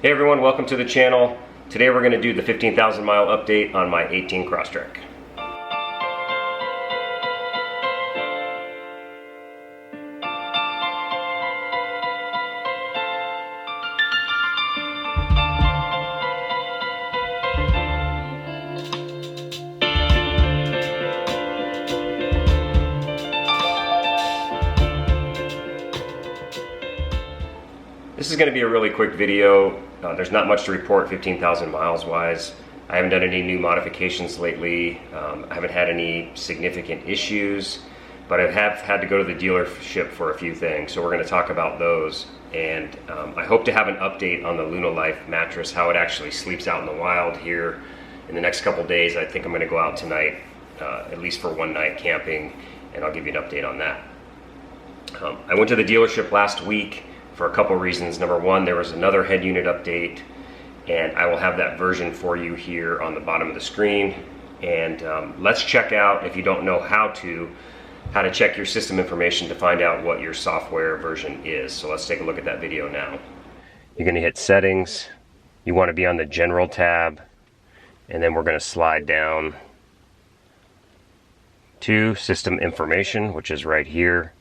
Hey everyone, welcome to the channel. Today we're going to do the 15,000 mile update on my 18 Crosstrek. This is going to be a really quick video. There's not much to report 15,000 miles wise. I haven't done any new modifications lately. I haven't had any significant issues, but I have had to go to the dealership for a few things. So we're going to talk about those. And I hope to have an update on the Luno Life mattress, how it actually sleeps out in the wild here in the next couple days. I think I'm going to go out tonight, at least for one night camping, and I'll give you an update on that. I went to the dealership last week for a couple reasons. Number one, there was another head unit update, and I will have that version for you here on the bottom of the screen. And let's check out, if you don't know how to check your system information to find out what your software version is. So let's take a look at that video now. You're going to hit settings. You want to be on the general tab, and then we're going to slide down to system information, which is right here.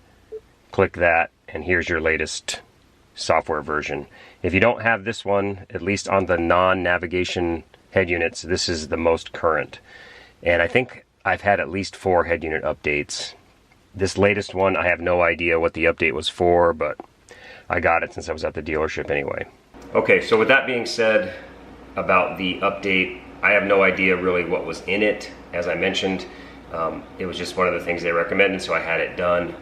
Click that, and here's your latest software version. If you don't have this one, at least on the non-navigation head units, this is the most current. And I think I've had at least 4 head unit updates. This latest one, I have no idea what the update was for, but I got it since I was at the dealership anyway. Okay, so with that being said about the update, I have no idea really what was in it. As I mentioned, it was just one of the things they recommended, so I had it done.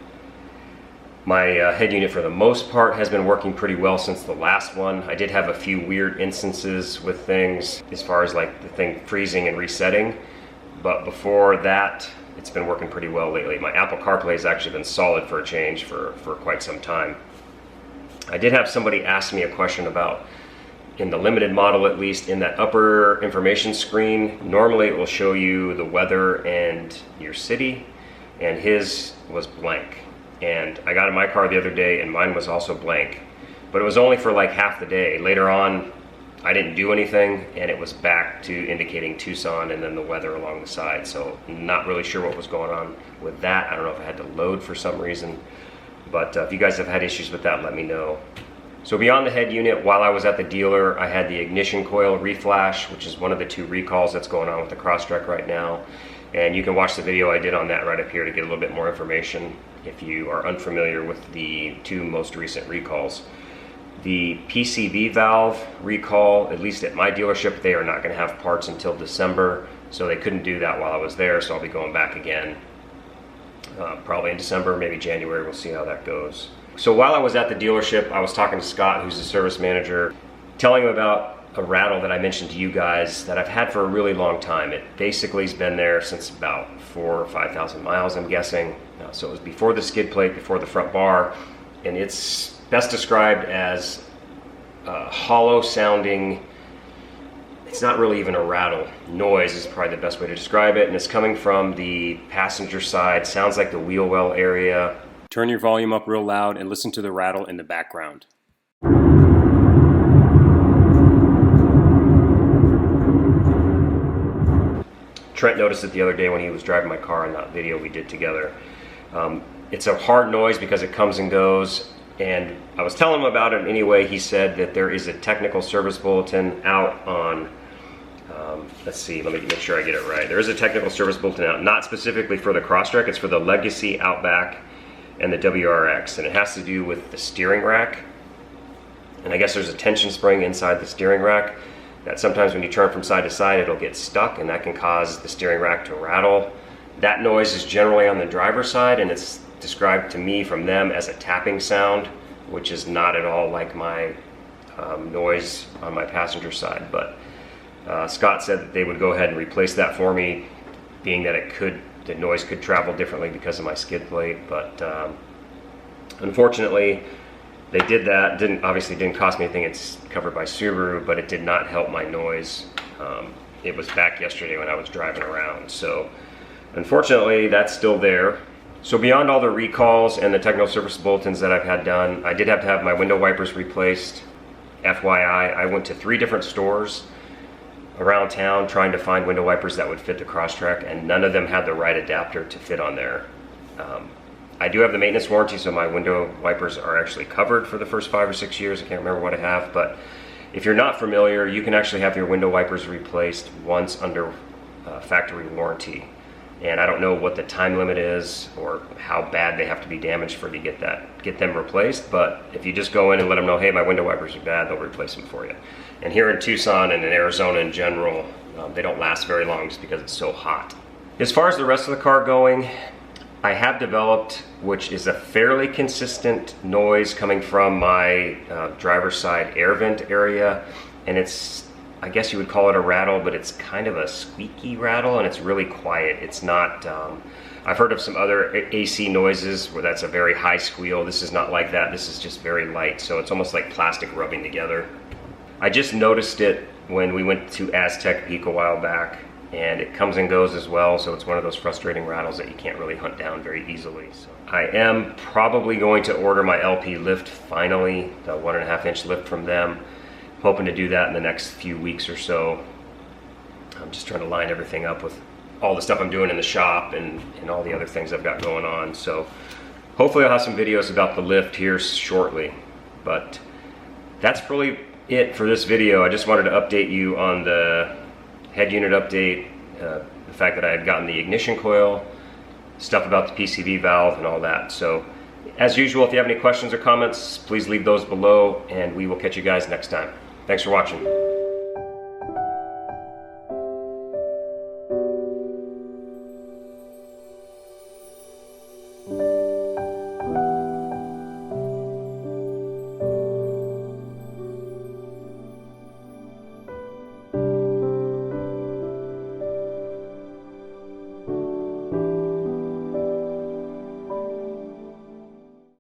My head unit for the most part has been working pretty well since the last one. I did have a few weird instances with things as far as like the thing freezing and resetting, but before that it's been working pretty well lately. My Apple CarPlay has actually been solid for a change for quite some time. I did have somebody ask me a question about, in the limited model at least, in that upper information screen, normally it will show you the weather and your city, and his was blank. And I got in my car the other day and mine was also blank, but it was only for like half the day. Later on I didn't do anything and it was back to indicating Tucson and then the weather along the side. So not really sure what was going on with that. I don't know if I had to load for some reason, but if you guys have had issues with that, let me know. So beyond the head unit, while I was at the dealer, I had the ignition coil reflash, which is one of the 2 recalls that's going on with the Crosstrek right now. And you can watch the video I did on that right up here to get a little bit more information if you are unfamiliar with the 2 most recent recalls. The PCV valve recall, at least at my dealership, they are not going to have parts until December, so they couldn't do that while I was there, so I'll be going back again probably in December, maybe January. We'll see how that goes. So while I was at the dealership, I was talking to Scott, who's the service manager, telling him about a rattle that I mentioned to you guys that I've had for a really long time. It basically has been there since about 4,000 or 5,000 miles, I'm guessing. So it was before the skid plate, before the front bar, and it's best described as hollow sounding. It's not really even a rattle. Noise is probably the best way to describe it, and it's coming from the passenger side. Sounds like the wheel well area. Turn your volume up real loud and listen to the rattle in the background. Trent noticed it the other day when he was driving my car in that video we did together. It's a hard noise because it comes and goes, and I was telling him about it anyway. He said that there is a technical service bulletin out on, let's see, let me make sure I get it right. There is a technical service bulletin out, not specifically for the Crosstrek, it's for the Legacy, Outback, and the WRX, and it has to do with the steering rack. And I guess there's a tension spring inside the steering rack that sometimes when you turn from side to side it'll get stuck, and that can cause the steering rack to rattle. That noise is generally on the driver's side, and it's described to me from them as a tapping sound, which is not at all like my noise on my passenger side. But Scott said that they would go ahead and replace that for me, being that the noise could travel differently because of my skid plate. But unfortunately they did that. Obviously didn't cost me anything. It's covered by Subaru, but it did not help my noise. It was back yesterday when I was driving around. So unfortunately that's still there. So beyond all the recalls and the technical service bulletins that I've had done, I did have to have my window wipers replaced FYI, I went to 3 different stores around town trying to find window wipers that would fit the Crosstrek, and none of them had the right adapter to fit on there. I do have the maintenance warranty, so my window wipers are actually covered for the first 5 or 6 years. I can't remember what I have, but if you're not familiar, you can actually have your window wipers replaced once under factory warranty. And I don't know what the time limit is or how bad they have to be damaged for you to get them replaced, but if you just go in and let them know, hey, my window wipers are bad, they'll replace them for you. And here in Tucson and in Arizona in general, they don't last very long just because it's so hot. As far as the rest of the car going, I have developed, which is a fairly consistent noise coming from my driver's side air vent area, and it's, I guess you would call it a rattle, but it's kind of a squeaky rattle, and it's really quiet. It's not, I've heard of some other AC noises where that's a very high squeal. This is not like that. This is just very light, so it's almost like plastic rubbing together. I just noticed it when we went to Aztec Peak a while back, and it comes and goes as well, so it's one of those frustrating rattles that you can't really hunt down very easily. So I am probably going to order my LP lift finally, the 1.5-inch lift from them. Hoping to do that in the next few weeks or so. I'm just trying to line everything up with all the stuff I'm doing in the shop and all the other things I've got going on. So hopefully I'll have some videos about the lift here shortly. But that's really it for this video. I just wanted to update you on the head unit update, the fact that I had gotten the ignition coil, stuff about the PCV valve and all that. So as usual, if you have any questions or comments, please leave those below, and we will catch you guys next time. Thanks for watching.